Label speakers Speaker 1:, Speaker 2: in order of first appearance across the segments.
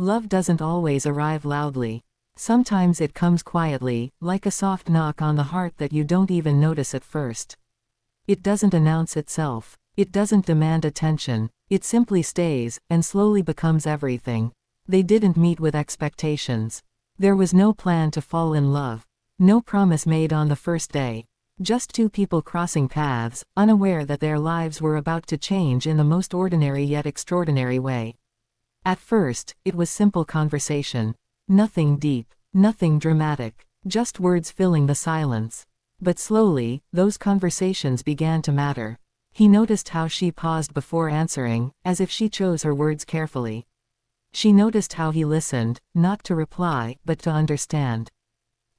Speaker 1: Love doesn't always arrive loudly. Sometimes it comes quietly, like a soft knock on the heart that you don't even notice at first. It doesn't announce itself. It doesn't demand attention. It simply stays, and slowly becomes everything. They didn't meet with expectations. There was no plan to fall in love. No promise made on the first day. Just two people crossing paths, unaware that their lives were about to change in the most ordinary yet extraordinary way. At first, it was simple conversation. Nothing deep, nothing dramatic, just words filling the silence. But slowly, those conversations began to matter. He noticed how she paused before answering, as if she chose her words carefully. She noticed how he listened, not to reply, but to understand.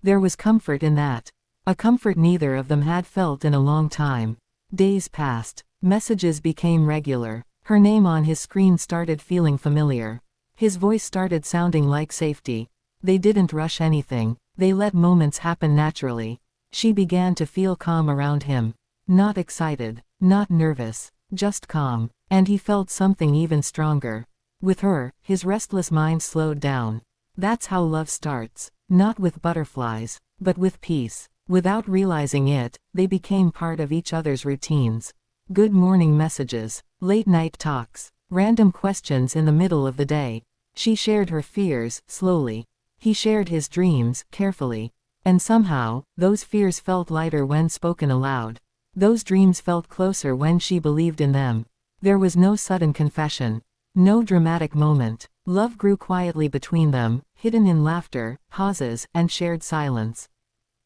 Speaker 1: There was comfort in that. A comfort neither of them had felt in a long time. Days passed. Messages became regular. Her name on his screen started feeling familiar. His voice started sounding like safety. They didn't rush anything. They let moments happen naturally. She began to feel calm around him. Not excited, not nervous, just calm. And he felt something even stronger. With her, his restless mind slowed down. That's how love starts. Not with butterflies, but with peace. Without realizing it, they became part of each other's routines. Good morning messages, late night talks, random questions in the middle of the day. She shared her fears, slowly. He shared his dreams, carefully. And somehow, those fears felt lighter when spoken aloud. Those dreams felt closer when she believed in them. There was no sudden confession. No dramatic moment. Love grew quietly between them, hidden in laughter, pauses, and shared silence.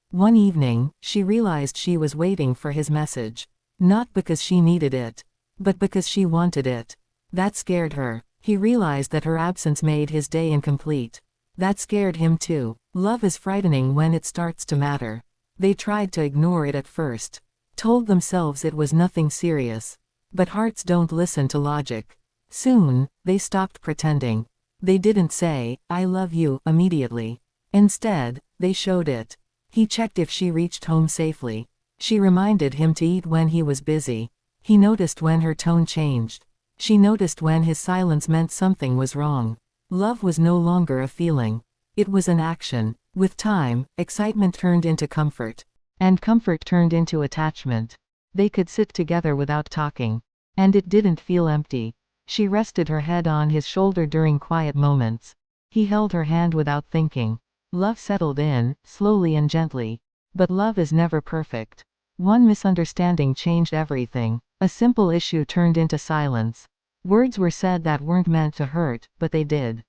Speaker 1: One evening, she realized she was waiting for his message. Not because she needed it, but because she wanted it. That scared her. He realized that her absence made his day incomplete. That scared him too. Love is frightening when it starts to matter. They tried to ignore it at first. Told themselves it was nothing serious. But hearts don't listen to logic. Soon, they stopped pretending. They didn't say, "I love you," immediately. Instead, they showed it. He checked if she reached home safely. She reminded him to eat when he was busy. He noticed when her tone changed. She noticed when his silence meant something was wrong. Love was no longer a feeling. It was an action. With time, excitement turned into comfort. And comfort turned into attachment. They could sit together without talking. And it didn't feel empty. She rested her head on his shoulder during quiet moments. He held her hand without thinking. Love settled in, slowly and gently. But love is never perfect. One misunderstanding changed everything. A simple issue turned into silence. Words were said that weren't meant to hurt, but they did.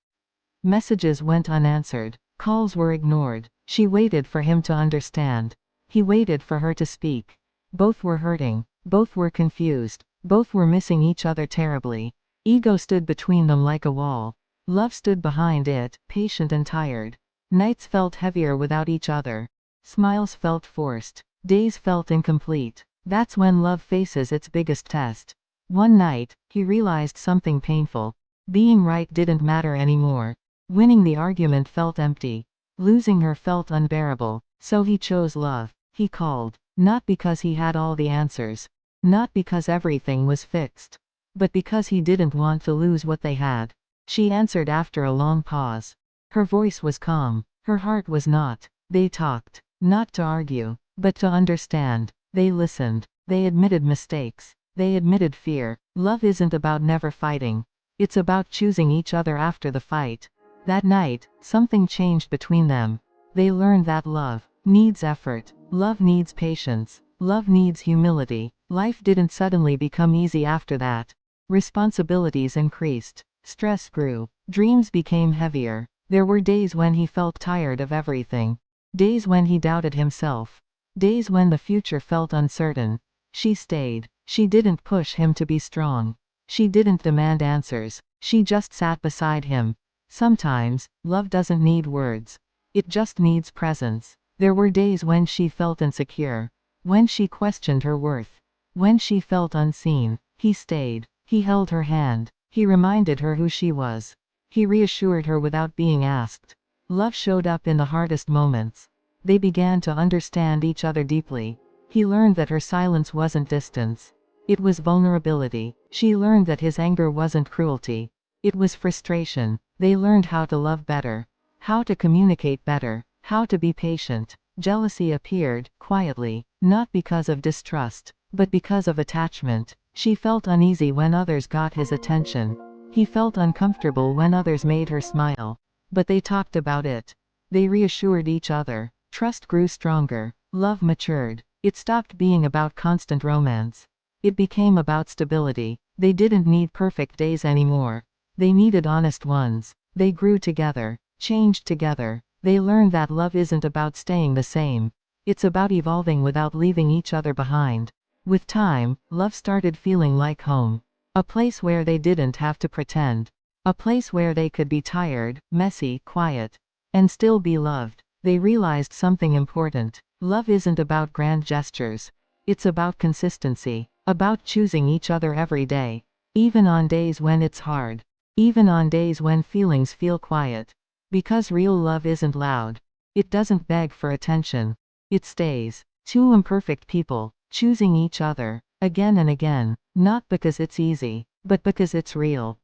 Speaker 1: Messages went unanswered. Calls were ignored. She waited for him to understand. He waited for her to speak. Both were hurting. Both were confused. Both were missing each other terribly. Ego stood between them like a wall. Love stood behind it, patient and tired. Nights felt heavier without each other. Smiles felt forced. Days felt incomplete. That's when love faces its biggest test. One night, he realized something painful. Being right didn't matter anymore. Winning the argument felt empty. Losing her felt unbearable. So he chose love. He called. Not because he had all the answers. Not because everything was fixed. But because he didn't want to lose what they had. She answered after a long pause. Her voice was calm. Her heart was not. They talked. Not to argue, but to understand. They listened. They admitted mistakes. They admitted fear. Love isn't about never fighting. It's about choosing each other after the fight. That night, something changed between them. They learned that love needs effort. Love needs patience. Love needs humility. Life didn't suddenly become easy after that. Responsibilities increased. Stress grew. Dreams became heavier. There were days when he felt tired of everything. Days when he doubted himself. Days when the future felt uncertain. She stayed. She didn't push him to be strong. She didn't demand answers. She just sat beside him. Sometimes, love doesn't need words. It just needs presence. There were days when she felt insecure. When she questioned her worth. When she felt unseen. He stayed. He held her hand. He reminded her who she was. He reassured her without being asked. Love showed up in the hardest moments. They began to understand each other deeply. He learned that her silence wasn't distance. It was vulnerability. She learned that his anger wasn't cruelty. It was frustration. They learned how to love better, how to communicate better, how to be patient. Jealousy appeared, quietly, not because of distrust, but because of attachment. She felt uneasy when others got his attention. He felt uncomfortable when others made her smile. But they talked about it. They reassured each other. Trust grew stronger. Love matured. It stopped being about constant romance. It became about stability. They didn't need perfect days anymore. They needed honest ones. They grew together, changed together. They learned that love isn't about staying the same. It's about evolving without leaving each other behind. With time, love started feeling like home. A place where they didn't have to pretend. A place where they could be tired, messy, quiet, and still be loved. They realized something important. Love isn't about grand gestures. It's about consistency. About choosing each other every day. Even on days when it's hard. Even on days when feelings feel quiet. Because real love isn't loud. It doesn't beg for attention. It stays. Two imperfect people, choosing each other, again and again, not because it's easy, but because it's real.